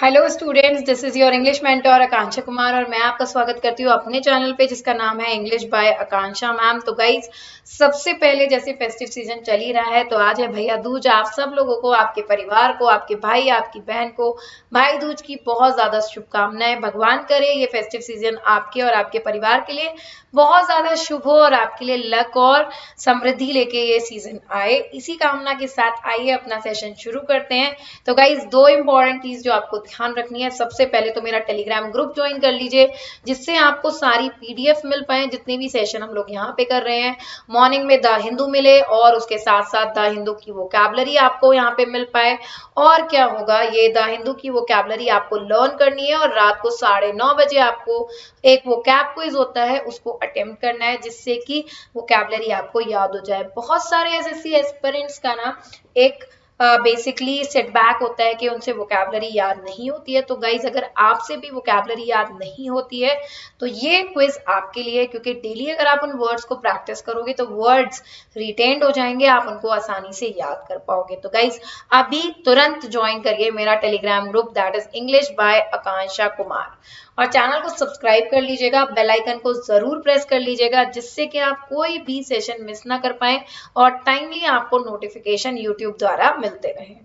Hello students, this is your English mentor Akanksha Kumar और मैं आपका स्वागत करती हूँ अपने चैनल पे जिसका नाम है इंग्लिश बाय आकांक्षा मैम। तो गाइज, सबसे पहले जैसे फेस्टिव सीजन चल ही रहा है तो आज है भैया दूज। आप सब लोगों को, आपके परिवार को, आपके भाई आपकी बहन को भाई दूज की बहुत ज्यादा शुभकामनाएं। भगवान करे ये फेस्टिव सीजन आपके और आपके परिवार के लिए बहुत ज्यादा शुभ हो और आपके लिए लक और समृद्धि लेके ये सीजन आए। इसी कामना के साथ आइए अपना सेशन शुरू करते हैं। तो गाइज, दो इंपॉर्टेंट चीज जो आपको ध्यान रखनी है, सबसे पहले तो मेरा टेलीग्राम ग्रुप ज्वाइन कर लीजिए जिससे आपको सारी पीडीएफ मिल पाए जितने भी सेशन हम लोग यहाँ पे कर रहे हैं। मॉर्निंग में द हिंदू मिले और उसके साथ साथ द हिंदू की वोकैबुलरी आपको यहाँ पे मिल पाए। और क्या होगा, ये द हिंदू की वोकैबुलरी आपको लर्न करनी है और रात को 9:30 बजे आपको एक वोकैब क्विज होता है उसको अटेम्प्ट करना है जिससे कि वोकैबुलरी आपको याद हो जाए। बहुत सारे एसएससी एस्पिरेंट्स का ना एक बेसिकली सेटबैक होता है कि उनसे वोकैबुलरी याद नहीं होती है। तो गाइज, अगर आपसे भी वोकैबुलरी याद नहीं होती है तो ये क्विज आपके लिए, क्योंकि डेली अगर आप उन वर्ड्स को प्रैक्टिस करोगे तो वर्ड्स रिटेन्ड हो जाएंगे, आप उनको आसानी से याद कर पाओगे। तो गाइज, अभी तुरंत ज्वाइन करिए मेरा Telegram group, that is English by Akanksha Kumar, और चैनल को सब्सक्राइब कर लीजिएगा, बेल आइकन को जरूर प्रेस कर लीजिएगा जिससे कि आप कोई भी सेशन मिस ना कर पाए और टाइमली आपको नोटिफिकेशन यूट्यूब द्वारा मिलते रहे।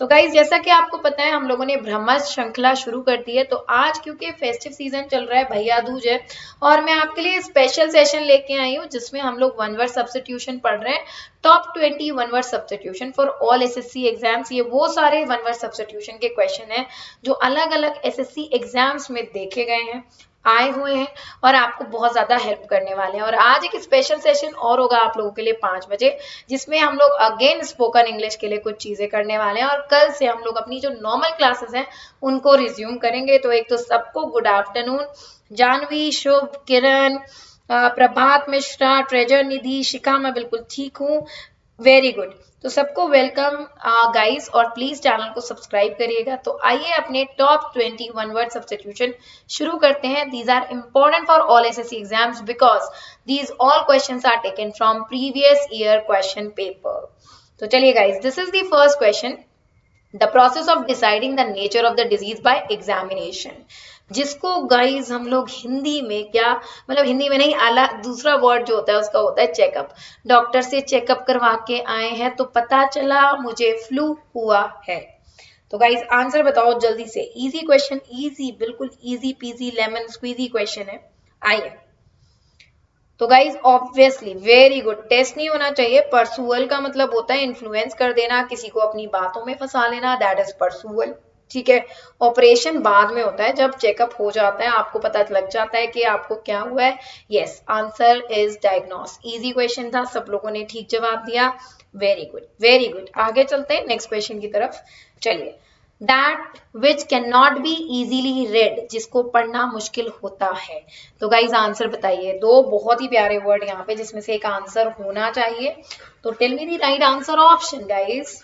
तो गाइज, जैसा कि आपको पता है हम लोगों ने ब्रह्मस श्रृंखला शुरू कर दी है। तो आज क्योंकि फेस्टिव सीजन चल रहा है, भैया दूज है, और मैं आपके लिए स्पेशल सेशन लेके आई हूँ जिसमें हम लोग वन वर्ड सब्स्टिट्यूशन पढ़ रहे हैं। Top 20 one word substitution for all SSC exams. ये वो सारे वन वर्ड सब्स्टिट्यूशन के क्वेश्चन हैं जो अलग अलग एसएससी एग्जाम्स में देखे गए हैं, आए हुए हैं और आपको बहुत ज्यादा हेल्प करने वाले हैं। और आज एक स्पेशल सेशन और होगा आप लोगों के लिए 5 बजे, जिसमें हम लोग अगेन स्पोकन इंग्लिश के लिए कुछ चीजें करने वाले हैं और कल से हम लोग अपनी जो नॉर्मल क्लासेस हैं उनको रिज्यूम करेंगे। तो एक तो सबको गुड आफ्टरनून। जानवी, शुभ, किरण, प्रभात मिश्रा, ट्रेजर निधि, शिखा, मैं बिल्कुल ठीक हूँ, वेरी गुड। तो सबको वेलकम गाइस, और प्लीज चैनल को सब्सक्राइब करिएगा। तो आइए अपने टॉप 20 वन वर्ड सब्स्टिट्यूशन शुरू करते हैं। These are important for all SSC exams because these all questions are taken from previous year question paper. तो चलिए guys, this is the first question. The process of deciding the nature of the disease by examination, जिसको guys हम लोग हिंदी में क्या, मतलब हिंदी में नहीं, अलग दूसरा वर्ड जो होता है उसका होता है चेकअप। डॉक्टर से चेकअप करवा के आए हैं तो पता चला मुझे फ्लू हुआ है। तो गाइज आंसर बताओ जल्दी से। इजी क्वेश्चन, इजी, बिल्कुल easy peasy lemon squeezy question है। आइए। तो guys obviously very good, test नहीं होना चाहिए। परसुअल का मतलब होता है इन्फ्लुएंस कर देना, किसी को अपनी बातों में फंसा लेना, दैट इज परसुअल। ठीक है, ऑपरेशन बाद में होता है जब चेकअप हो जाता है, आपको पता लग जाता है कि आपको क्या हुआ है। Yes, answer is diagnose. Easy question था, सब लोगों ने ठीक जवाब दिया, वेरी गुड वेरी गुड। आगे चलते हैं नेक्स्ट क्वेश्चन की तरफ। चलिए। That which can not be easily red, जिसको पढ़ना मुश्किल होता है। तो गाइज आंसर बताइए। दो बहुत ही प्यारे वर्ड यहाँ पे जिसमें से एक आंसर होना चाहिए। तो tell me the right answer option guys.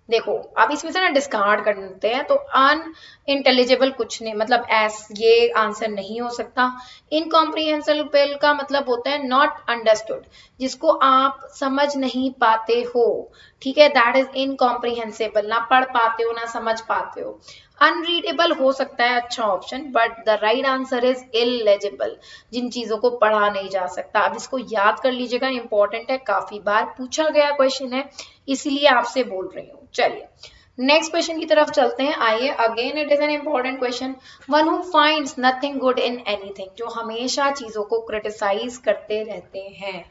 देखो, आप इसमें से ना डिस्कार्ड कर देते हैं तो अनइंटेलिजिबल कुछ नहीं, मतलब ये आंसर नहीं हो सकता। इनकॉम्प्रिहेंसिबल का मतलब होता है नॉट अंडरस्टूड, जिसको आप समझ नहीं पाते हो। ठीक है, दैट इज इनकॉम्प्रिहेंसिबल, ना पढ़ पाते हो ना समझ पाते हो। अनरीडेबल हो सकता है अच्छा option, but the right answer is eligible, जिन चीजों को पढ़ा नहीं जा सकता। अब इसको याद कर लीजिएगा, इंपॉर्टेंट है, काफी बार पूछा गया क्वेश्चन है, इसीलिए आपसे बोल रही हूँ। चलिए नेक्स्ट क्वेश्चन की तरफ चलते हैं। आइए, again it is an important question. One who finds nothing good in anything, जो हमेशा चीजों को क्रिटिसाइज करते रहते हैं,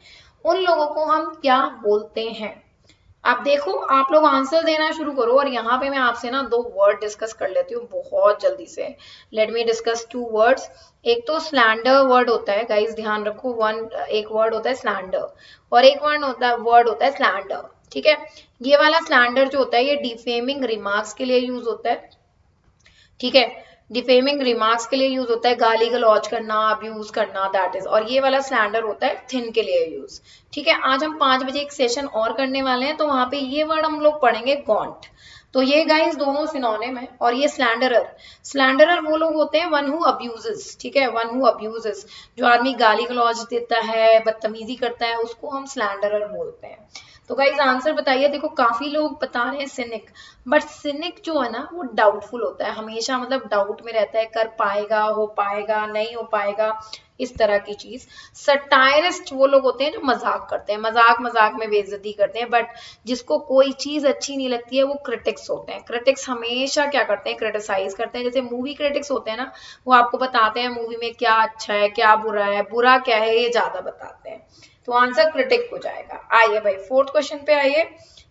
उन लोगों को हम क्या बोलते हैं? आप देखो, आप लोग आंसर देना शुरू करो और यहाँ पे मैं आपसे ना दो वर्ड डिस्कस कर लेती हूँ बहुत जल्दी से। Let me discuss two words. एक तो स्लैंडर वर्ड होता है गाइस, ध्यान रखो। एक वर्ड होता है स्लैंडर और एक वर्ड होता है स्लैंडर। ठीक है, ये वाला स्लैंडर जो होता है ये डिफेमिंग रिमार्क्स के लिए यूज होता है। ठीक है, डिफेमिंग रिमार्क्स के लिए यूज होता है, गाली गलौज करना, अब्यूज करना, दैट इज। और ये वाला स्लैंडर होता है थिन के लिए यूज। ठीक है, आज हम 5 बजे एक सेशन और करने वाले हैं तो वहां पे ये वर्ड हम लोग पढ़ेंगे गॉन्ट। तो ये गाइस दोनों सिनोनिम है। और ये स्लैंडरर वो लोग होते हैं वन हु अब्यूजेस। ठीक है, वन हु अब्यूजेस, जो आदमी गाली गलौज देता है, बदतमीजी करता है, उसको हम स्लैंडरर बोलते हैं। तो गाइज आंसर बताइए। देखो काफी लोग बता रहे हैं सिनिक, बट सिनिक जो है ना वो डाउटफुल होता है हमेशा, मतलब डाउट में रहता है, कर पाएगा, हो पाएगा, नहीं हो पाएगा, इस तरह की चीज। सटायरिस्ट वो लोग होते हैं जो मजाक करते हैं, मजाक मजाक में बेइज्जती करते हैं, बट जिसको कोई चीज अच्छी नहीं लगती है वो क्रिटिक्स होते हैं। क्रिटिक्स हमेशा क्या करते हैं, क्रिटिसाइज करते हैं। जैसे मूवी क्रिटिक्स होते हैं ना, वो आपको बताते हैं मूवी में क्या अच्छा है, क्या बुरा है, बुरा क्या है, ये ज्यादा बताते हैं। तो आंसर क्रिटिक हो जाएगा। आइए भाई फोर्थ क्वेश्चन पे आइए।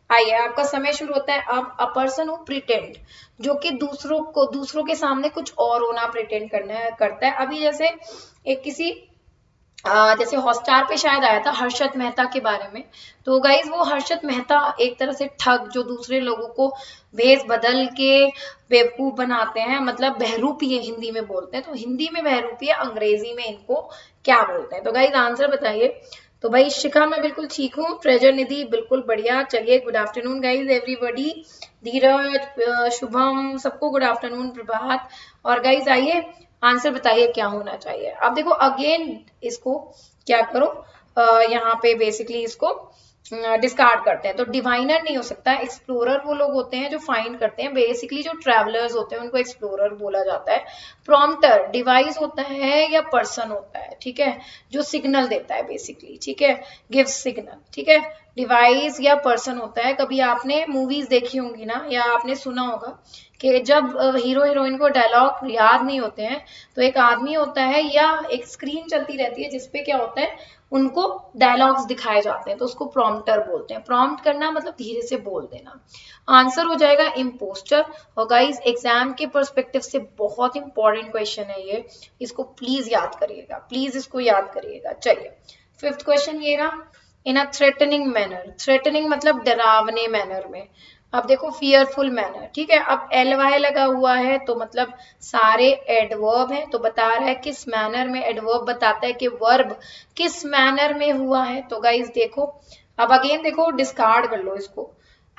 आइए आपका समय शुरू होता है अब। अ पर्सन हु प्रिटेंड, जो कि दूसरों के सामने कुछ और होना प्रिटेंड करता है। अभी जैसे एक किसी जैसे हॉटस्टार पे शायद आया था हर्षद मेहता के बारे में। तो गाइज वो हर्षद मेहता एक तरह से ठग, जो दूसरे लोगों को भेष बदल के बेवकूफ बनाते हैं, मतलब बहरूपी है हिंदी में बोलते हैं। तो हिंदी में बहरूपी है, अंग्रेजी में इनको क्या बोलते हैं? तो गाइज आंसर बताइए। तो भाई शिखा मैं बिल्कुल ठीक हूँ, ट्रेजर निधि बिल्कुल बढ़िया। चलिए गुड आफ्टरनून गाइज एवरीबॉडी, धीरज, शुभम, सबको गुड आफ्टरनून, प्रभात। और गाइज आइए आंसर बताइए क्या होना चाहिए। अब देखो अगेन इसको क्या करो, यहाँ पे बेसिकली इसको डिस्कार्ड करते हैं। तो डिवाइनर नहीं हो सकता, एक्सप्लोरर वो लोग होते हैं जो फाइंड करते हैं, बेसिकली जो ट्रैवलर्स होते हैं उनको एक्सप्लोरर बोला जाता है। प्रॉम्प्टर डिवाइस होता है या पर्सन होता है, ठीक है, जो सिग्नल देता है बेसिकली, ठीक है, गिव्स सिग्नल, ठीक है, डिवाइस या पर्सन होता है। कभी आपने मूवीज देखी होंगी ना, या आपने सुना होगा कि जब हीरो हीरोइन को डायलॉग याद नहीं होते हैं तो एक आदमी होता है या एक स्क्रीन चलती रहती है जिसपे क्या होता है, उनको डायलॉग्स दिखाए जाते हैं, तो उसको प्रॉम्प्टर बोलते हैं। प्रॉम्प्ट करना मतलब धीरे से बोल देना। आंसर हो जाएगा इम्पोस्टर। और गाइस एग्जाम के पर्सपेक्टिव से बहुत इंपॉर्टेंट क्वेश्चन है ये, इसको प्लीज याद करिएगा, प्लीज इसको याद करिएगा। चलिए फिफ्थ क्वेश्चन ये रहा, इन अ थ्रेटनिंग मैनर। थ्रेटनिंग मतलब डरावने मैनर में। अब देखो फियरफुल मैनर, ठीक है, अब एल वाई लगा हुआ है तो मतलब सारे एडवर्ब हैं, तो बता रहा है किस मैनर में। एडवर्ब बताता है कि वर्ब किस मैनर में हुआ है। तो गाइस देखो अब अगेन देखो, डिस्कार्ड कर लो इसको।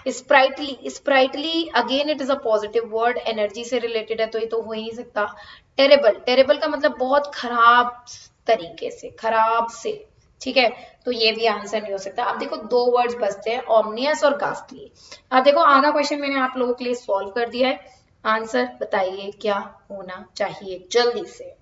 Sprightly, sprightly again it is a positive word, energy से रिलेटेड है तो ये तो हो ही नहीं सकता। टेरेबल, टेरेबल का मतलब बहुत खराब तरीके से, खराब से, ठीक है, तो ये भी आंसर नहीं हो सकता। अब देखो दो वर्ड्स बचते हैं, ओमनियस और गास्टली। अब देखो आधा क्वेश्चन मैंने आप लोगों के लिए सॉल्व कर दिया है। आंसर बताइए क्या होना चाहिए जल्दी से।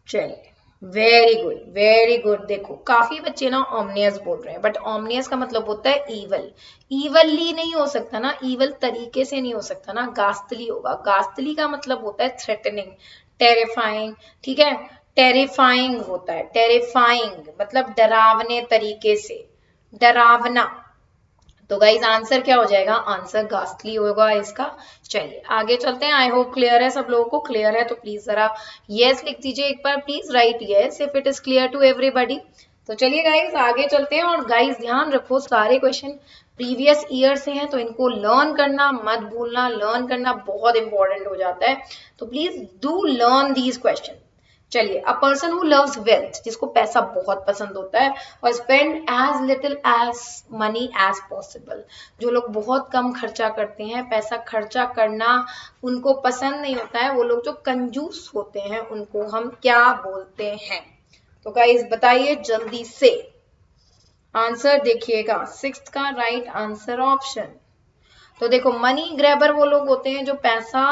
चलिए वेरी गुड, वेरी गुड। देखो काफी बच्चे ना ओमनियस बोल रहे हैं, बट ओमनियस का मतलब होता है ईवल। ईवली नहीं हो सकता ना, ईवल तरीके से नहीं हो सकता ना, गास्तली होगा। गास्तली का मतलब होता है थ्रेटनिंग, टेरिफाइंग, ठीक है, टेरिफाइंग होता है, टेरिफाइंग मतलब डरावने तरीके से, डरावना। तो गाइज आंसर क्या हो जाएगा, आंसर गास्टली होगा इसका। चलिए आगे चलते हैं। आई होप क्लियर है, सब लोगों को क्लियर है तो प्लीज जरा यस लिख दीजिए एक बार, please write yes if it is clear to everybody. तो चलिए गाइज आगे चलते हैं। और गाइज ध्यान रखो सारे क्वेश्चन प्रीवियस ईयर से हैं, तो इनको लर्न करना मत भूलना, लर्न करना बहुत इंपॉर्टेंट हो जाता है, तो please do learn these question. चलिए a person who loves wealth, जिसको पैसा बहुत पसंद होता है, और spend as little as money as possible, जो लोग बहुत कम खर्चा करते हैं, पैसा खर्चा करना उनको पसंद नहीं होता है, वो लोग जो कंजूस होते हैं उनको हम क्या बोलते हैं? तो गाइस बताइए जल्दी से। आंसर देखिएगा, सिक्स्थ का राइट आंसर ऑप्शन। तो देखो मनी ग्रैबर वो लोग होते हैं जो पैसा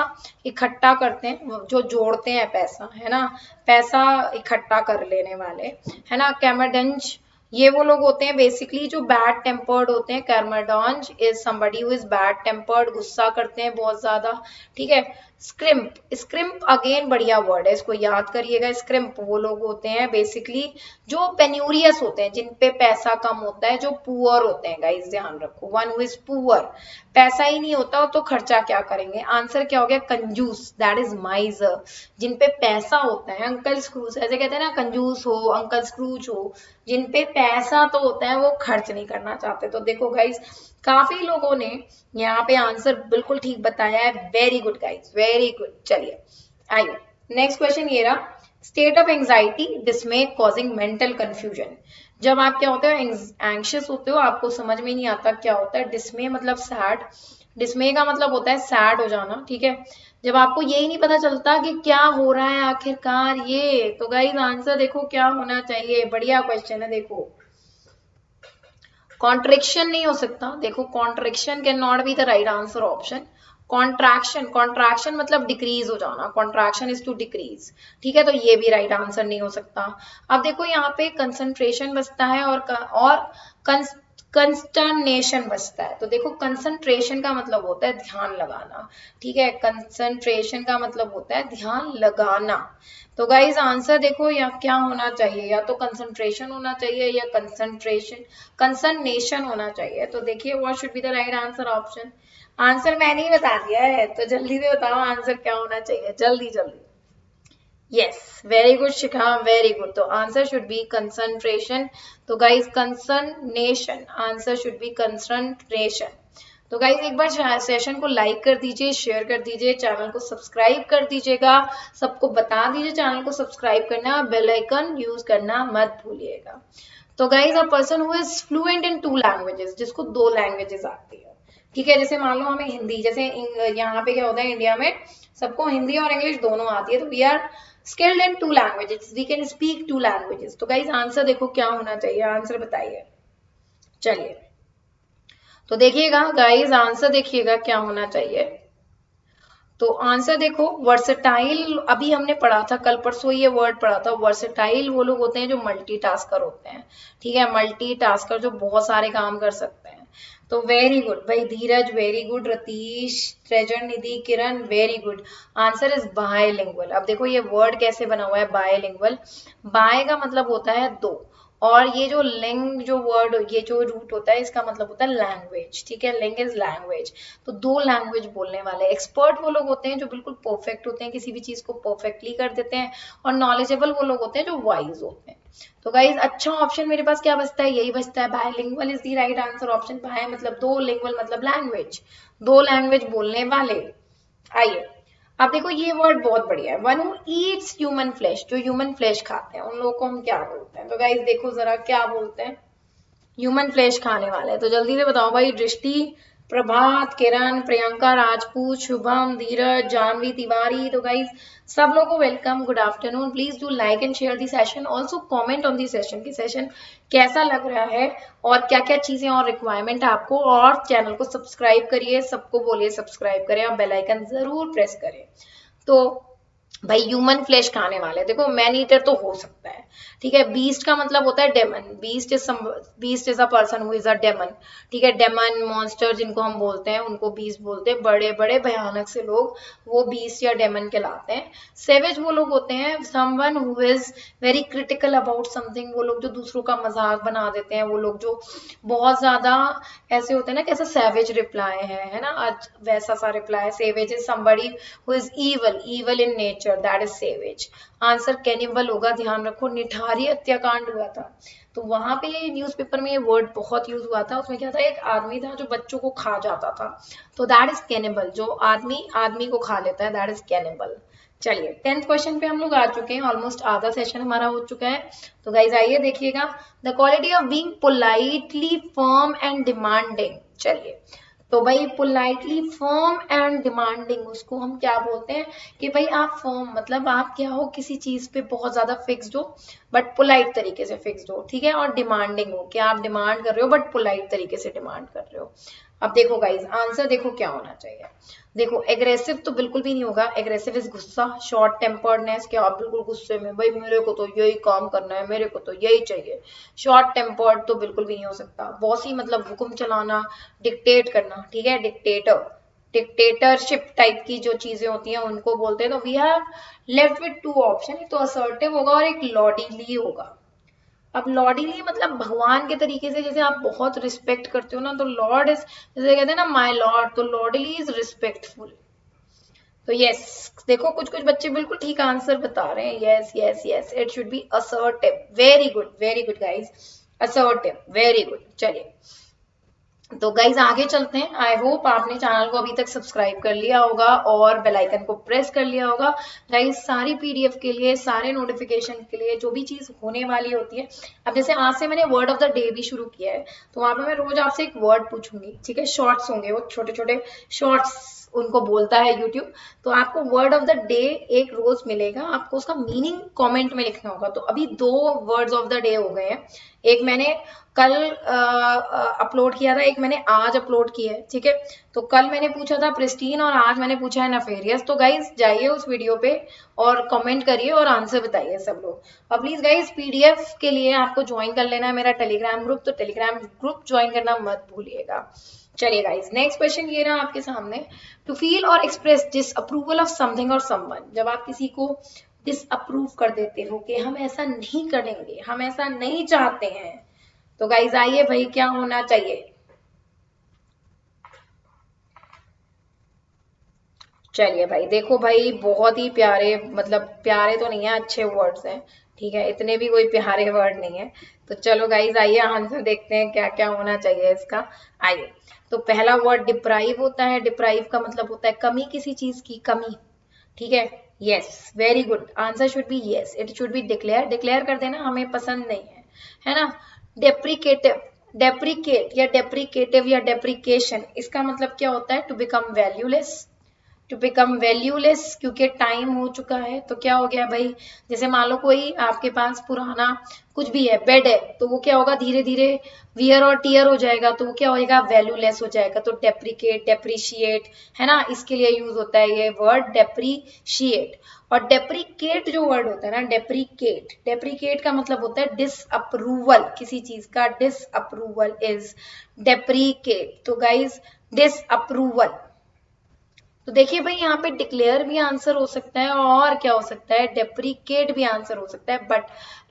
इकट्ठा करते हैं, जो जोड़ते हैं पैसा, है ना, पैसा इकट्ठा कर लेने वाले, है ना। कैमरडेंज ये वो लोग होते हैं बेसिकली जो बैड टेम्पर्ड होते हैं। कैमरडॉन्ज is somebody who is bad tempered, गुस्सा करते हैं बहुत ज्यादा, ठीक है। स्क्रिम्प, स्क्रिम्प अगेन बढ़िया वर्ड है, इसको याद करिएगा। स्क्रिम्प वो लोग होते हैं बेसिकली जो पेन्यूरियस होते हैं, जिन पे पैसा कम होता है, जो पुअर होते हैं। गाइस ध्यान रखो, वन हु इज पुअर, पैसा ही नहीं होता तो खर्चा क्या करेंगे। आंसर क्या हो गया, कंजूस, दैट इज माइजर। जिन पे पैसा होता है, अंकल स्क्रूज ऐसे कहते हैं ना, कंजूस हो, अंकल स्क्रूज हो, जिन पे पैसा तो होता है वो खर्च नहीं करना चाहते। तो देखो गाइस काफी लोगों ने यहाँ पे आंसर बिल्कुल ठीक बताया है, very good guys, very good. चलिए आइए नेक्स्ट क्वेश्चन ये रहा, state of anxiety डिसमे causing mental confusion. जब आप क्या होते हो, एंग्शियस होते हो, आपको समझ में नहीं आता क्या होता है। डिसमे मतलब सैड, डिसमे का मतलब होता है सैड हो जाना, ठीक है। जब आपको यही नहीं पता चलता कि क्या हो रहा है आखिरकार ये, तो गाइस आंसर देखो क्या होना चाहिए। बढ़िया क्वेश्चन है। देखो कॉन्ट्रिक्शन नहीं हो सकता, देखो contraction can not be the right answer option. Contraction, contraction मतलब डिक्रीज हो जाना, कॉन्ट्रैक्शन इज टू डिक्रीज, ठीक है, तो ये भी राइट आंसर नहीं हो सकता। अब देखो यहाँ पे कंसंट्रेशन बचता है और कंस्टर्नेशन बचता है। तो देखो कंसंट्रेशन का मतलब होता है ध्यान लगाना, ठीक है, कंसंट्रेशन का मतलब होता है ध्यान लगाना। तो गाइज आंसर देखो या क्या होना चाहिए, या तो कंसंट्रेशन होना चाहिए या कंसंट्रेशन होना चाहिए। तो देखिए what should be the right answer option. Answer मैंने ही बता दिया है, तो जल्दी से बताओ आंसर क्या होना चाहिए, जल्दी जल्दी। यस, वेरी गुड शिखा, वेरी गुड। तो आंसर शुड बी कंसंट्रेशन। तो guys concentration, answer should B concentration. तो गाइज एक बार सेशन को लाइक कर दीजिए, शेयर कर दीजिए, चैनल को सब्सक्राइब कर दीजिएगा, सबको बता दीजिए चैनल को सब्सक्राइब करना, बेल आइकन यूज करना मत भूलिएगा। तो guys a person who is fluent in 2 languages, जिसको 2 लैंग्वेजेस आती है, ठीक है, जैसे मान लो हमें हिंदी, जैसे यहाँ पे क्या होता है इंडिया में सबको हिंदी और इंग्लिश दोनों आती है, तो we are skilled in 2 languages, we can speak 2 languages. तो गाइज आंसर देखो क्या होना चाहिए, आंसर बताइए। चलिए तो देखिएगा गाइज, आंसर देखिएगा क्या होना चाहिए। तो आंसर देखो वर्सेटाइल, अभी हमने पढ़ा था कल परसों ये वर्ड पढ़ा था, वर्सेटाइल वो लोग होते हैं जो मल्टीटास्कर होते हैं, ठीक है, मल्टीटास्कर जो बहुत सारे काम कर सकते हैं। तो वेरी गुड भाई Dheeraj, very good Ratish, treasure Nidhi, Kiran, very good. Answer is bilingual. अब देखो ये वर्ड कैसे बना हुआ है बायलिंगुअल, बाय का मतलब होता है 2, और ये जो लिंग जो वर्ड, ये जो रूट होता है इसका मतलब होता है लैंग्वेज, ठीक है, लिंग इज लैंग्वेज। तो 2 लैंग्वेज बोलने वाले एक्सपर्ट वो लोग होते हैं जो बिल्कुल परफेक्ट होते हैं, किसी भी चीज को परफेक्टली कर देते हैं, और नॉलेजेबल वो लोग होते हैं जो वाइज होते हैं। तो गाइज अच्छा ऑप्शन मेरे पास क्या बचता है, यही बचता है, bilingual is the right answer option. Bi मतलब 2, लिंगुअल मतलब लैंग्वेज, 2 लैंग्वेज बोलने वाले। आइए अब देखो ये वर्ड बहुत बढ़िया है, one who Yeats human flesh, जो ह्यूमन फ्लैश खाते हैं उन लोगों को हम क्या बोलते हैं। तो गाइस देखो जरा क्या बोलते हैं, ह्यूमन फ्लैश खाने वाले हैं। तो जल्दी से बताओ भाई, दृष्टि, प्रभात, किरण, प्रियंका राजपूत, शुभम, धीरज, जानवी तिवारी। तो गाइज सब लोगों को welcome, good afternoon. Please do like and share the session, also comment on the session की सेशन कैसा लग रहा है और क्या क्या चीजें और रिक्वायरमेंट है आपको, और चैनल को सब्सक्राइब करिए, सबको बोलिए सब्सक्राइब करें और बेल आइकन जरूर प्रेस करें। तो भाई ह्यूमन फ्लैश खाने वाले, देखो मैन ईटर तो हो सकता है, ठीक है, बीस्ट का मतलब होता है demon, beast is a person who is a demon, ठीक है, डेमन मॉन्स्टर जिनको हम बोलते हैं उनको बीस्ट बोलते हैं, बड़े बड़े भयानक से लोग वो बीस्ट या डेमन कहलाते हैं। सेवेज वो लोग होते हैं someone who is very critical about something, वो लोग जो दूसरों का मजाक बना देते हैं, वो लोग जो बहुत ज्यादा ऐसे होते हैं ना, कैसा सेवेज रिप्लाई है ना, आज वैसा सा reply. Savage is somebody who is evil in nature, that is savage। Answer cannibal होगा, ध्यान रखो, निठारी हत्याकांड हुआ था तो वहां पे न्यूज़पेपर में ये वर्ड बहुत यूज हुआ था। उसमें क्या था, एक आदमी था जो बच्चों को खा जाता था, तो दैट इज कैनिबल, जो आदमी आदमी को खा लेता है, दैट इज कैनिबल। चलिए 10th क्वेश्चन पे हम लोग आ चुके हैं, ऑलमोस्ट आधा सेशन हमारा हो चुका है। तो गाइज आइए देखिएगा, the quality of being politely firm and demanding. चलिए तो भाई पोलाइटली फर्म एंड डिमांडिंग, उसको हम क्या बोलते हैं कि भाई आप फर्म मतलब आप क्या हो, किसी चीज पे बहुत ज्यादा फिक्स्ड हो बट पोलाइट तरीके से फिक्स्ड हो, ठीक है, और डिमांडिंग हो कि आप डिमांड कर रहे हो बट पोलाइट तरीके से डिमांड कर रहे हो। अब देखो गाइज आंसर देखो क्या होना चाहिए। देखो एग्रेसिव तो बिल्कुल भी नहीं होगा, एग्रेसिव इज गुस्सा, शॉर्ट टेम्पर्डनेस कि आप बिल्कुल गुस्से में, भाई मेरे को तो यही काम करना है, मेरे को तो यही चाहिए, शॉर्ट टेम्पर्ड तो बिल्कुल भी नहीं हो सकता। बॉसी मतलब हुक्म चलाना, डिक्टेट करना, ठीक है, डिक्टेटर, डिक्टेटरशिप टाइप की जो चीजें होती हैं उनको बोलते हैं। तो we have left with 2 option, एक तो असर्टिव होगा और एक लॉर्डली होगा। अब लॉर्डली मतलब भगवान के तरीके से, जैसे आप बहुत रिस्पेक्ट करते हो ना, तो लॉर्ड इज, जैसे कहते हैं ना माय लॉर्ड, तो लॉर्डली इज रिस्पेक्टफुल। तो यस देखो कुछ कुछ बच्चे बिल्कुल ठीक आंसर बता रहे हैं, yes yes yes, it should be assertive, very good guys, assertive, very good. चलिए तो गाइज आगे चलते हैं। आई होप आपने चैनल को अभी तक सब्सक्राइब कर लिया होगा और बेल आइकन को प्रेस कर लिया होगा। गाइज सारी पीडीएफ के लिए, सारे नोटिफिकेशन के लिए, जो भी चीज होने वाली होती है, अब जैसे आज से मैंने वर्ड ऑफ द डे भी शुरू किया है, तो वहां पे मैं रोज आपसे एक वर्ड पूछूंगी, ठीक है, शॉर्ट्स होंगे वो छोटे छोटे शॉर्ट्स, उनको बोलता है यूट्यूब। तो आपको वर्ड ऑफ द डे एक रोज मिलेगा, आपको उसका मीनिंग कमेंट में लिखना होगा। तो अभी 2 वर्ड्स ऑफ द डे हो गए हैं, एक मैंने कल अपलोड किया था, एक मैंने आज अपलोड किया है, ठीक है। तो कल मैंने पूछा था प्रिस्टीन और आज मैंने पूछा है नफेरियस। तो गाइज जाइए उस वीडियो पे और कमेंट करिए और आंसर बताइए सब लोग। और प्लीज गाइज पीडीएफ के लिए आपको ज्वाइन कर लेना है मेरा टेलीग्राम ग्रुप, तो टेलीग्राम ग्रुप ज्वाइन करना मत भूलिएगा। चलिए गाइज नेक्स्ट क्वेश्चन ये रहा आपके सामने, टू फील और एक्सप्रेस डिसअप्रूवल ऑफ समथिंग और समवन। जब आप किसी को डिसअप्रूव कर देते हो कि हम ऐसा नहीं करेंगे, हम ऐसा नहीं चाहते हैं, तो गाइज आइए भाई क्या होना चाहिए। चलिए भाई देखो भाई, बहुत ही प्यारे, मतलब प्यारे तो नहीं है, अच्छे वर्ड्स हैं, ठीक है, इतने भी कोई प्यारे वर्ड नहीं है। तो चलो गाइज आइए आंसर देखते हैं क्या क्या होना चाहिए इसका। आइए, तो पहला वर्ड डिप्राइव होता है। डिप्राइव का मतलब होता है कमी, किसी चीज की कमी, ठीक है। Yes, very good, answer should B yes, it should be declare. Declare कर देना हमें पसंद नहीं है ना। डेप्रिकेटिव, डेप्रिकेट या डेप्रिकेटिव या डेप्रिकेशन, इसका मतलब क्या होता है, to become valueless, to become valueless, क्योंकि टाइम हो चुका है। तो क्या हो गया भाई, जैसे मान लो कोई आपके पास पुराना कुछ भी है, बेड है, तो वो क्या होगा, धीरे धीरे वियर और टीयर हो जाएगा, तो वो क्या होएगा, वैल्यूलेस हो जाएगा। तो डेप्रिकेट, डेप्रिशिएट, है ना, इसके लिए यूज होता है ये वर्ड डेप्रिशिएट। और डेप्रिकेट जो वर्ड होता है ना, डेप्रिकेट, डेप्रिकेट का मतलब होता है डिसअप्रूवल, किसी चीज का डिसअप्रूवल इज डेप्रिकेट। तो गाइज डिसअप्रूवल, तो देखिए भाई यहाँ पे डिक्लेयर भी आंसर हो सकता है और क्या हो सकता है, डेप्रिकेट भी आंसर हो सकता है। बट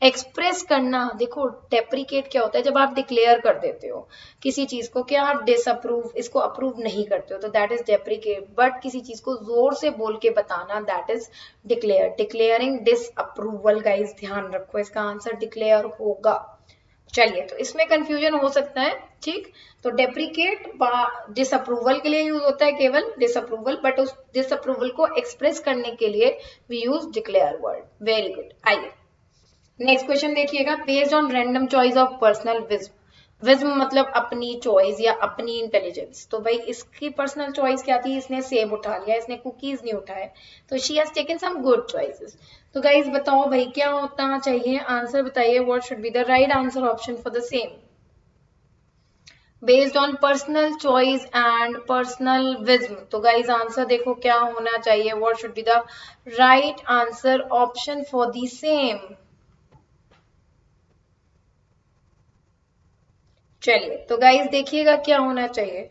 एक्सप्रेस करना, देखो डेप्रिकेट क्या होता है, जब आप डिक्लेयर कर देते हो किसी चीज को, क्या आप डिसअप्रूव, इसको अप्रूव नहीं करते हो, तो दैट इज डेप्रिकेट। बट किसी चीज को जोर से बोल के बताना, that is declare. Declaring disapproval, guys ध्यान रखो इसका आंसर डिक्लेयर होगा। चलिए, तो इसमें कंफ्यूजन हो सकता है, ठीक। तो डेप्रिकेट डिसअप्रूवल के लिए यूज होता है, केवल डिसअप्रूवल, बट उस डिसअप्रूवल को एक्सप्रेस करने के लिए we use declare word. Very good. आइए नेक्स्ट क्वेश्चन देखिएगा, based on random choice of personal विज्म। विज्म मतलब अपनी चॉइस या अपनी इंटेलिजेंस। तो भाई इसकी पर्सनल चॉइस क्या थी, इसने सेब उठा लिया, इसने कुकीज नहीं उठाए, तो she has taken some good choices. तो गाइज बताओ भाई क्या होना चाहिए, आंसर बताइए, what should be the right answer option for the same, based on personal choice and personal विज्म। तो गाइज आंसर देखो क्या होना चाहिए, what should be the right answer option for the same. चलिए, तो गाइज देखिएगा क्या होना चाहिए,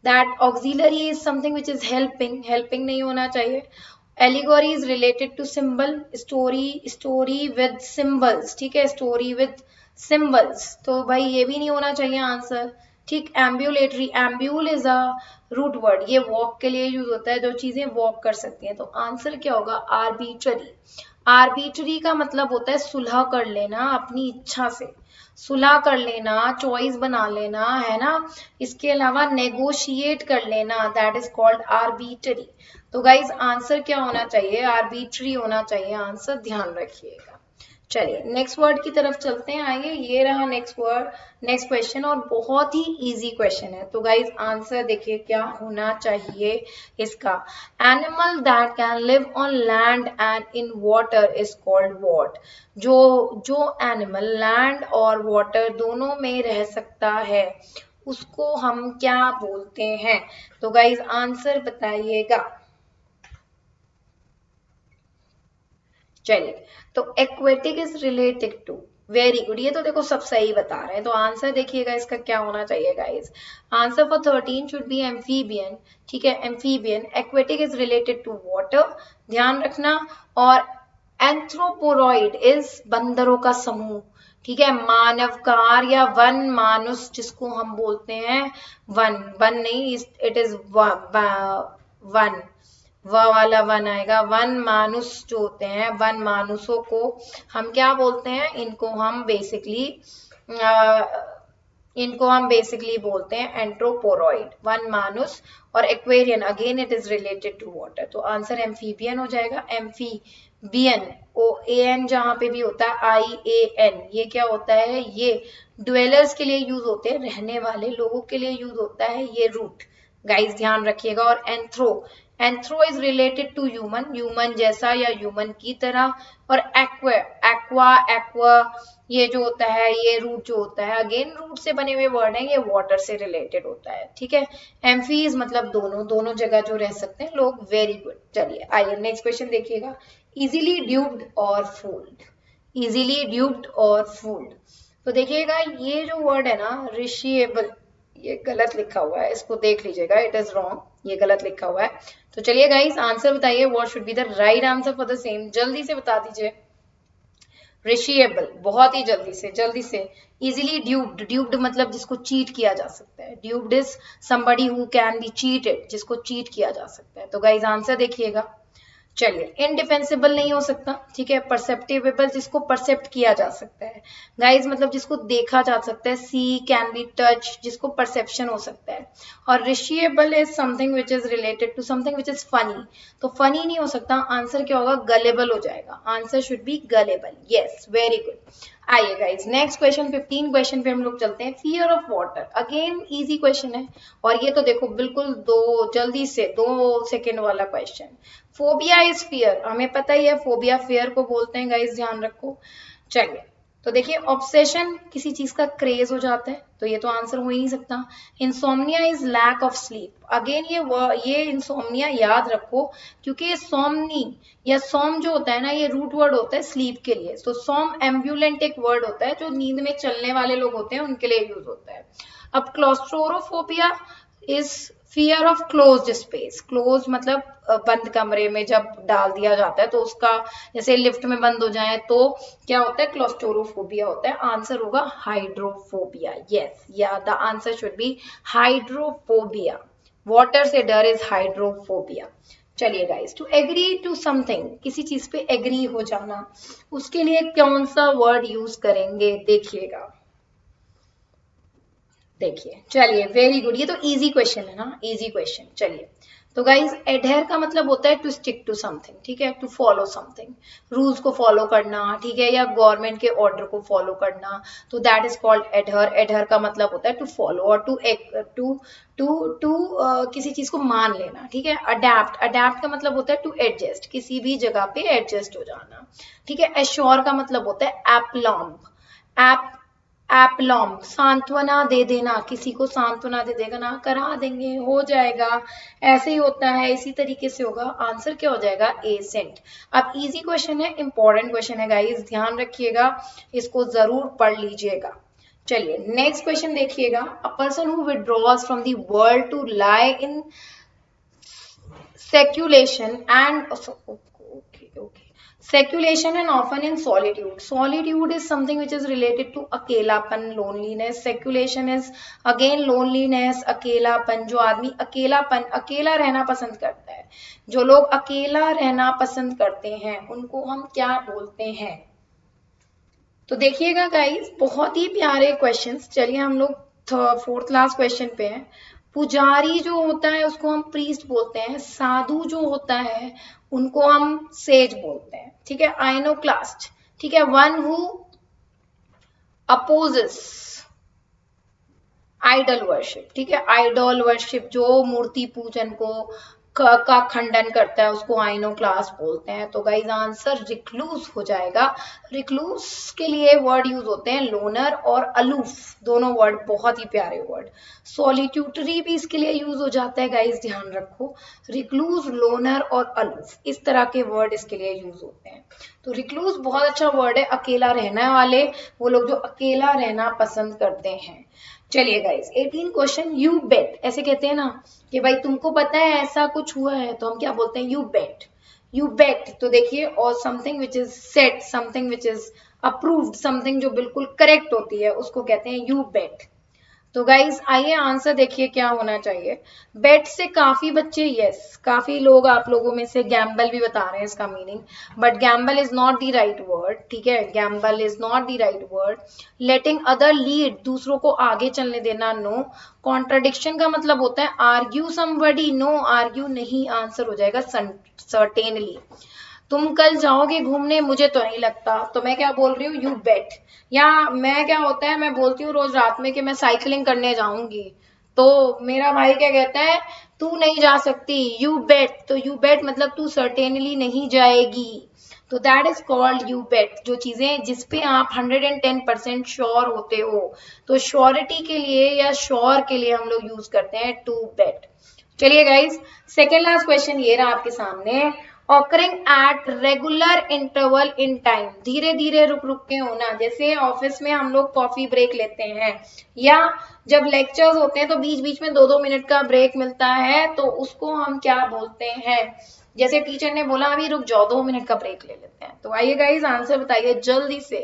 that auxiliary is something which is helping, helping नहीं होना चाहिए। Allegory is related to symbol, story, story with symbols, ठीक है, स्टोरी विद सिंबल्स, तो भाई ये भी नहीं होना चाहिए आंसर, ठीक। एम्ब्यूलेटरी, एम्ब्यूल इज अ रूट वर्ड, ये वॉक के लिए यूज होता है, जो चीजें वॉक कर सकती हैं। तो आंसर क्या होगा, आर्बिट्ररी। आर्बिट्ररी का मतलब होता है सुलह कर लेना, अपनी इच्छा से सुलह कर लेना, चॉइस बना लेना, है ना। इसके अलावा नेगोशिएट कर लेना, दैट इज कॉल्ड आर्बिट्ररी। तो गाइज आंसर क्या होना चाहिए, आर्बिट्ररी होना चाहिए आंसर, ध्यान रखिएगा। चलिए नेक्स्ट वर्ड की तरफ चलते हैं, आइए ये रहा नेक्स्ट वर्ड, नेक्स्ट क्वेश्चन, और बहुत ही इजी क्वेश्चन है। तो गाइज आंसर देखिए क्या होना चाहिए इसका, animal that can live on land and in water is called what. जो जो एनिमल लैंड और वाटर दोनों में रह सकता है उसको हम क्या बोलते हैं। तो गाइज आंसर बताइएगा। चलिए, तो aquatic is related to, very good, ये तो देखो सब सही बता रहे हैं। तो आंसर देखिएगा इसका क्या होना चाहिए guys, answer for 13 should be amphibian, ठीक है, amphibian. Aquatic is related to water, ध्यान रखना। और एंथ्रोपोरॉइड इज बंदरों का समूह, ठीक है। मानवकार या वन मानुस जिसको हम बोलते हैं, वन, वन नहीं, इट इज वन, व वाला वन आएगा। वन मानुस जो होते हैं, वन मानुसों को हम क्या बोलते हैं, इनको हम बेसिकली बोलते हैं एंट्रोपोरॉइड, वन मानुस। और aquarian again it is related to water, तो आंसर एम्फीबियन हो जाएगा। एम्फीबियन, ओ ए एन जहां पे भी होता है, आई ए एन, ये क्या होता है, ये ड्वेलर्स के लिए यूज होते हैं, रहने वाले लोगों के लिए यूज होता है ये रूट, गाइस ध्यान रखिएगा। और anthro, anthro is related to human, human जैसा या ह्यूमन की तरह। और एक्वा, एक्वा, एक्वा ये जो होता है, ये रूट जो होता है, अगेन रूट से बने हुए वर्ड है, ये वाटर से रिलेटेड होता है, ठीक है। एम्फीज मतलब दोनों, दोनों जगह जो रह सकते हैं लोग। Very good. चलिए आइए नेक्स्ट क्वेश्चन देखिएगा। इजीली ड्यूप्ड और फूल्ड, इजीली ड्यूप्ड और फूल्ड। तो देखिएगा ये जो वर्ड है ना, रिशिएबल, ये गलत लिखा हुआ है, इसको देख लीजिएगा, इट इज रॉन्ग, ये गलत लिखा हुआ है। तो चलिए गाइस आंसर बताइए, what should be the right answer for the same, जल्दी से बता दीजिए। रिशिएबल, बहुत ही जल्दी से, जल्दी से। इजीली ड्यूप्ड, ड्यूप्ड मतलब जिसको चीट किया जा सकता है, ड्यूप्ड is somebody who can be cheated, जिसको चीट किया जा सकता है। तो गाइस आंसर देखिएगा। चलिए इनडिफेंसिबल नहीं हो सकता, ठीक है। परसेप्टिवेबल जिसको परसेप्ट किया जा सकता है, गाइज मतलब जिसको देखा जा सकता है, सी कैन बी टच, जिसको परसेप्शन हो सकता है। और risible is something which is related to something which is funny, तो फनी नहीं हो सकता, आंसर क्या होगा, गलेबल हो जाएगा, answer should be gullible. Yes very good. आइए गाइज नेक्स्ट क्वेश्चन, 15 क्वेश्चन पे हम लोग चलते हैं। Fear of water, again easy question है, और ये तो देखो बिल्कुल दो जल्दी से 2 सेकेंड वाला क्वेश्चन। फोबिया इज फियर, हमें पता ही है फोबिया फियर को बोलते हैं गाइस, ध्यान रखो। चलिए तो देखिए ऑब्सेशन किसी चीज का क्रेज हो जाता है, तो ये तो आंसर हो ही नहीं सकता। Insomnia is lack of sleep, again ये इंसोम्निया याद रखो, क्योंकि ये सोमनी या सोम जो होता है ना, ये रूट वर्ड होता है स्लीप के लिए। तो सोम एम्बुलेंट एक वर्ड होता है, जो नींद में चलने वाले लोग होते हैं उनके लिए यूज होता है। अब claustrophobia is fear of closed space, close मतलब बंद कमरे में जब डाल दिया जाता है तो उसका, जैसे लिफ्ट में बंद हो जाए तो क्या होता है, क्लॉस्ट्रोफोबिया होता है। आंसर होगा हाइड्रोफोबिया। यस, या the answer should be hydrophobia, water से डर इज हाइड्रोफोबिया। चलिए guys, to agree to something, किसी चीज पे एग्री हो जाना, उसके लिए कौन सा वर्ड यूज करेंगे, देखिएगा। देखिए चलिए वेरी गुड, ये तो इजी क्वेश्चन है ना, इजी क्वेश्चन। चलिए तो गाइज एडहेयर का मतलब होता है टू स्टिक टू समथिंग, ठीक है, टू फॉलो समथिंग, रूल्स को फॉलो करना, ठीक है, या गवर्नमेंट के ऑर्डर को फॉलो करना, तो दैट इज कॉल्ड एडहर। एडहर का मतलब होता है टू फॉलो और टू टू टू टू किसी चीज को मान लेना, ठीक है। अडेप्ट, अडेप्ट का मतलब होता है टू एडजस्ट, किसी भी जगह पे एडजस्ट हो जाना, ठीक है। एश्योर का मतलब होता है एप्लॉम्ब, एप एप्लॉम सांत्वना दे देना, किसी को सांत्वना दे देगा ना, करा देंगे, हो जाएगा, ऐसे ही होता है, इसी तरीके से होगा। आंसर क्या हो जाएगा, एसेंट। अब इजी क्वेश्चन है, इंपॉर्टेंट क्वेश्चन है गाइस, ध्यान रखिएगा, इसको जरूर पढ़ लीजिएगा। चलिए नेक्स्ट क्वेश्चन देखिएगा। A person who withdraws from the world to lie in speculation and Speculation and often in solitude. Solitude is something which is related to अकेलापन, loneliness. Speculation is again loneliness, अकेलापन, जो आदमी अकेलापन, अकेला रहना पसंद करता है, जो लोग अकेला रहना पसंद करते हैं उनको हम क्या बोलते हैं। तो देखिएगा गाइस, बहुत ही प्यारे क्वेश्चंस। चलिए हम लोग 4th लास्ट क्वेश्चन पे हैं। पुजारी जो होता है उसको हम प्रीस्ट बोलते हैं, साधु जो होता है उनको हम सेज बोलते हैं, ठीक है। आइनोक्लास्ट, ठीक है, one who opposes idol worship, ठीक है, आइडल वर्शिप जो मूर्ति पूजन को का खंडन करता है उसको आइनोक्लास्ट बोलते हैं। तो गाइज आंसर रिक्लूस हो जाएगा। रिक्लूस के लिए वर्ड यूज होते हैं लोनर और अलूफ, दोनों वर्ड बहुत ही प्यारे वर्ड। सॉलिट्यूटरी भी इसके लिए यूज हो जाता है गाइज, ध्यान रखो। रिक्लूस, लोनर और अलूफ, इस तरह के वर्ड इसके लिए यूज होते हैं। तो रिक्लूस बहुत अच्छा वर्ड है, अकेला रहने वाले, वो लोग जो अकेला रहना पसंद करते हैं। चलिए गाइस 18 क्वेश्चन, यू बेट, ऐसे कहते हैं ना कि भाई तुमको पता है ऐसा कुछ हुआ है, तो हम क्या बोलते हैं, यू बेट, यू बेट। तो देखिए, और something which is set, something which is approved, something जो बिल्कुल करेक्ट होती है उसको कहते हैं यू बेट। तो गाइज आइए आंसर देखिए क्या होना चाहिए। बेट से काफी बच्चे, यस काफी लोग आप लोगों में से गैम्बल भी बता रहे हैं इसका meaning, but Gamble is not the right word, ठीक है, Gamble is not the right word. Letting other lead, दूसरों को आगे चलने देना, नो। कॉन्ट्राडिक्शन का मतलब होता है आर्ग्यू समबडी, नो आर्ग्यू नहीं, आंसर हो जाएगा सर्टेनली। तुम कल जाओगे घूमने, मुझे तो नहीं लगता, तो मैं क्या बोल रही हूँ, यू बेट। या मैं क्या होता है, मैं बोलती हूँ रोज रात में कि मैं साइकिलिंग करने जाऊंगी, तो मेरा भाई क्या कहता है, तू नहीं जा सकती, यू बेट, तो यू बेट मतलब तू सर्टेनली नहीं जाएगी, तो दैट इज कॉल्ड यू बेट। जो चीजें जिसपे आप 110% श्योर होते हो, तो श्योरिटी के लिए या श्योर के लिए हम लोग यूज करते हैं टू बेट। चलिए गाइस, सेकेंड लास्ट क्वेश्चन ये रहा आपके सामने, occurring at regular interval in time, धीरे धीरे रुक रुक के होना। जैसे ऑफिस में हम लोग कॉफी ब्रेक लेते हैं, या जब लेक्चर्स होते हैं तो बीच बीच में 2-2 मिनट का ब्रेक मिलता है, तो उसको हम क्या बोलते हैं। जैसे टीचर ने बोला अभी रुक जाओ 2 मिनट का ब्रेक ले लेते हैं, तो आइए गाइस आंसर बताइए जल्दी से।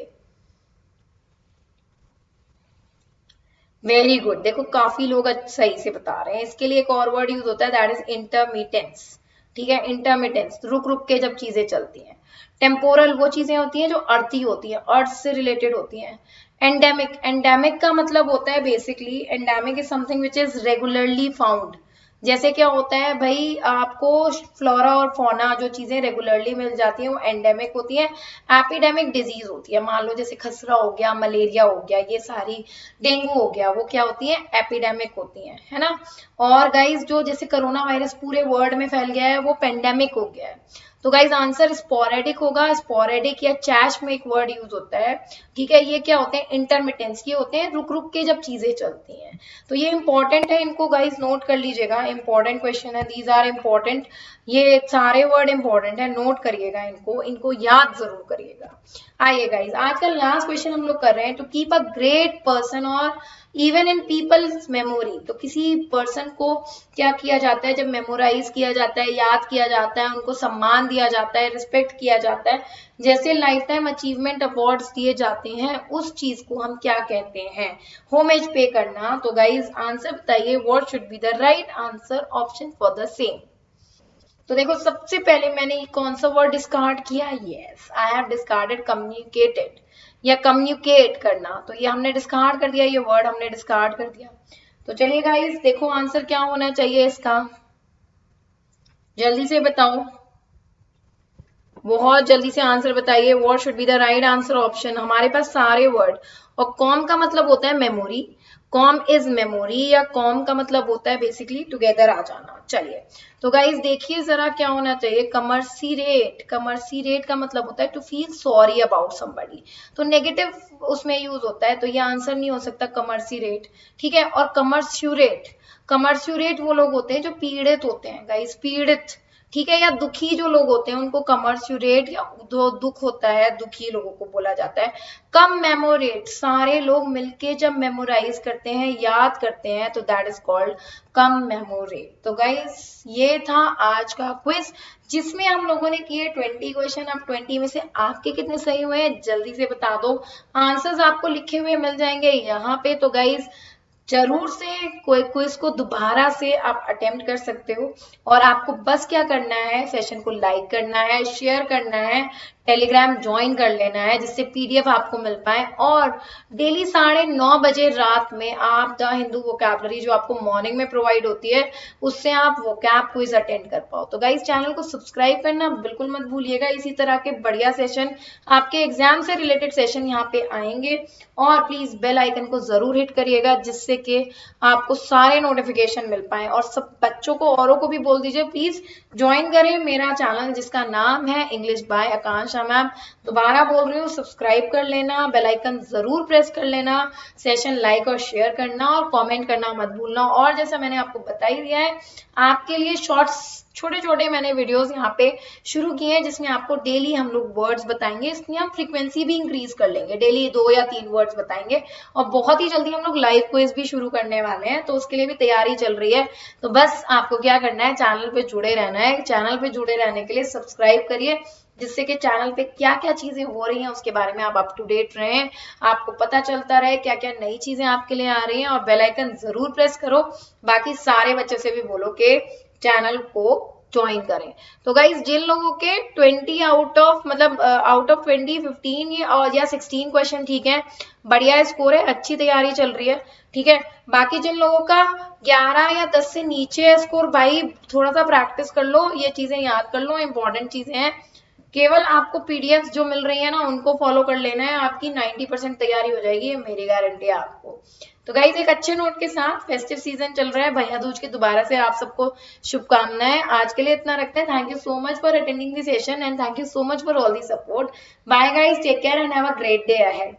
वेरी गुड, देखो काफी लोग सही से बता रहे हैं। इसके लिए एक और वर्ड यूज होता है, दैट इज इंटरमिटेंस। ठीक है, इंटरमिटेंस, रुक रुक के जब चीजें चलती हैं। टेम्पोरल वो चीजें होती हैं जो अर्थी होती हैं, अर्थ से रिलेटेड होती हैं। एंडेमिक, एंडेमिक का मतलब होता है basically, endemic is something which is regularly found. जैसे क्या होता है भाई, आपको फ्लोरा और फौना जो चीजें रेगुलरली मिल जाती हैं वो एंडेमिक होती हैं। एपिडेमिक डिजीज होती है, मान लो जैसे खसरा हो गया, मलेरिया हो गया, ये सारी, डेंगू हो गया, वो क्या होती है, एपिडेमिक होती है ना। और गाइज जो जैसे कोरोना वायरस पूरे वर्ल्ड में फैल गया है, वो पेंडेमिक हो गया है। तो गाइज आंसर स्पोरेडिक होगा। स्पोरेडिक या चैश में एक वर्ड यूज होता है। ठीक है, ये क्या होते हैं, इंटरमिटेंस, ये होते हैं रुक रुक के जब चीजें चलती हैं। तो ये इंपॉर्टेंट है, इनको गाइज नोट कर लीजिएगा, इंपॉर्टेंट क्वेश्चन है, दीज आर इंपॉर्टेंट। ये सारे वर्ड इंपॉर्टेंट है, नोट करिएगा इनको, इनको याद जरूर करिएगा। आइए गाइज, आज का लास्ट क्वेश्चन हम लोग कर रहे हैं, to keep a great person और इवन इन पीपल्स मेमोरी। तो किसी पर्सन को क्या किया जाता है, जब मेमोराइज किया जाता है, याद किया जाता है, उनको सम्मान दिया जाता है, रिस्पेक्ट किया जाता है, जैसे लाइफ टाइम अचीवमेंट अवार्ड्स दिए जाते हैं, उस चीज को हम क्या कहते हैं, होमेज पे करना। तो गाइज आंसर बताइए, what should be the right answer option for the same. तो देखो सबसे पहले मैंने कौन सा वर्ड डिस्कार्ड किया, yes I have discarded communicated, या कम्युनिकेट करना, तो ये हमने डिस्कार्ड कर दिया, ये वर्ड हमने डिस्कार्ड कर दिया। तो चलिए गाइस, देखो आंसर क्या होना चाहिए इसका, जल्दी से बताओ, बहुत जल्दी से आंसर बताइए, what should be the right answer option. हमारे पास सारे वर्ड, और कॉम का मतलब होता है मेमोरी, कॉम इज मेमोरी, या कॉम का मतलब होता है बेसिकली टुगेदर आ जाना। चलिए, तो गाइज देखिए जरा क्या होना चाहिए, कमर्सीरेट, कमर्सीरेट का मतलब होता है to feel sorry about somebody, तो नेगेटिव उसमें यूज होता है, तो ये आंसर नहीं हो सकता कमर्सीरेट। ठीक है, और कमर्स्यूरेट, कमर्स्यूरेट वो लोग होते हैं जो पीड़ित होते हैं गाइज, पीड़ित। ठीक है, या दुखी जो लोग होते हैं उनको कमर्स्यूरेट, या जो दुख होता है दुखी लोगों को बोला जाता है। कम मेमोरेट, सारे लोग मिलके जब मेमोराइज करते हैं, याद करते हैं, तो दैट इज कॉल्ड कम मेमोरेट। तो गाइस ये था आज का क्विज, जिसमें हम लोगों ने किए 20 क्वेश्चन। अब 20 में से आपके कितने सही हुए हैं जल्दी से बता दो, आंसर्स आपको लिखे हुए मिल जाएंगे यहाँ पे। तो गाइस जरूर से कोई क्विज को दोबारा से आप अटेम्प्ट कर सकते हो, और आपको बस क्या करना है, सेशन को लाइक करना है, शेयर करना है, टेलीग्राम ज्वाइन कर लेना है, जिससे पीडीएफ आपको मिल पाए, और डेली 9:30 बजे रात में आप द हिंदू वोकैबुलरी जो आपको मॉर्निंग में प्रोवाइड होती है, उससे आप वोकैब क्विज अटेंड कर पाओ। तो गाइस चैनल को सब्सक्राइब करना बिल्कुल मत भूलिएगा, इसी तरह के बढ़िया सेशन, आपके एग्जाम से रिलेटेड सेशन यहाँ पे आएंगे। और प्लीज बेल आइकन को जरूर हिट करिएगा, जिससे कि आपको सारे नोटिफिकेशन मिल पाए, और सब बच्चों को औरों को भी बोल दीजिए प्लीज ज्वाइन करें मेरा चैनल, जिसका नाम है इंग्लिश बाय आकांक्षा मैम। दोबारा बोल रही हूँ, सब्सक्राइब कर लेना, बेल आइकन जरूर प्रेस कर लेना, सेशन लाइक और शेयर करना, और कमेंट करना मत भूलना। और जैसा मैंने आपको बता ही दिया है, आपके लिए शॉर्ट्स छोटे छोटे मैंने वीडियोस यहाँ पे शुरू किए हैं, जिसमें आपको डेली हम लोग वर्ड्स बताएंगे, इसमें हम फ्रीक्वेंसी भी इंक्रीज कर लेंगे, डेली 2 या 3 वर्ड्स बताएंगे। और बहुत ही जल्दी हम लोग लाइव क्विज भी शुरू करने वाले हैं, तो उसके लिए भी तैयारी चल रही है। तो बस आपको क्या करना है, चैनल पे जुड़े रहना है। चैनल पे जुड़े रहने के लिए सब्सक्राइब करिए, जिससे कि चैनल पे क्या क्या चीजें हो रही हैं उसके बारे में आप अप टू डेट रहें, आपको पता चलता रहे क्या क्या नई चीजें आपके लिए आ रही हैं। और बेल आइकन जरूर प्रेस करो, बाकी सारे बच्चों से भी बोलो कि चैनल को ज्वाइन करें। तो गाइज जिन लोगों के 20 आउट ऑफ मतलब आउट ऑफ 20 15 या 16 क्वेश्चन ठीक है, बढ़िया स्कोर है, अच्छी तैयारी चल रही है। ठीक है, बाकी जिन लोगों का 11 या 10 से नीचे है स्कोर, भाई थोड़ा सा प्रैक्टिस कर लो, ये चीजें याद कर लो, इंपॉर्टेंट चीजें हैं केवल आपको पीडीएफ जो मिल रही है ना उनको फॉलो कर लेना है, आपकी 90% तैयारी हो जाएगी, ये मेरी गारंटी है आपको। तो गाइज एक अच्छे नोट के साथ फेस्टिव सीजन चल रहा है, भैया दूज की दोबारा से आप सबको शुभकामनाएं। आज के लिए इतना रखते हैं। Thank you so much for attending the session and thank you so much for all the support. Bye guys, take care and have a great day ahead.